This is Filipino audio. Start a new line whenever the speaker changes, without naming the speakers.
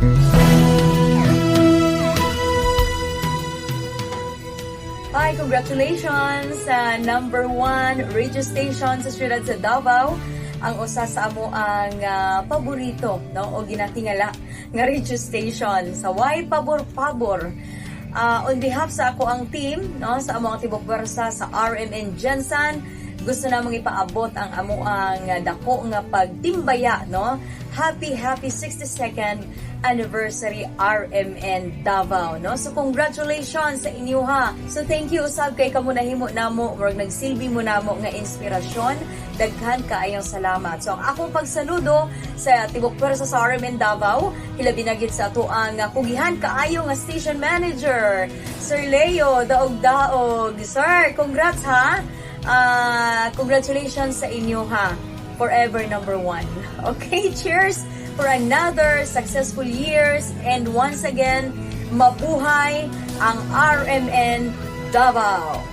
Hi, congratulations sa number 1 radio station sa siyudad sa Davao. Ang usa sa amo ang paborito, no, o ginatingala nga radio station sa Why Pabor. On behalf sa ako ang team, no, sa amo ang tibok pwersa sa RMN Jensen, gusto namang ipaabot ang amo ang dako nga pagtimbaya, no. Happy 62nd anniversary RMN Davao, no? So congratulations sa inyo ha. So thank you usab kay kamo nahimo namo murag nagsilbi mo namo nga inspirasyon. Daghan kaayong salamat. So ang akong pagsaludo sa tibok pwersa sa RMN Davao, hilabi na gid sa ato ang kugihan kaayo nga station manager, Sir Leo Daog. Sir, congrats ha. Congratulations sa inyo ha. Forever number 1. Okay, cheers for another successful years, and once again, mabuhay ang RMN Davao!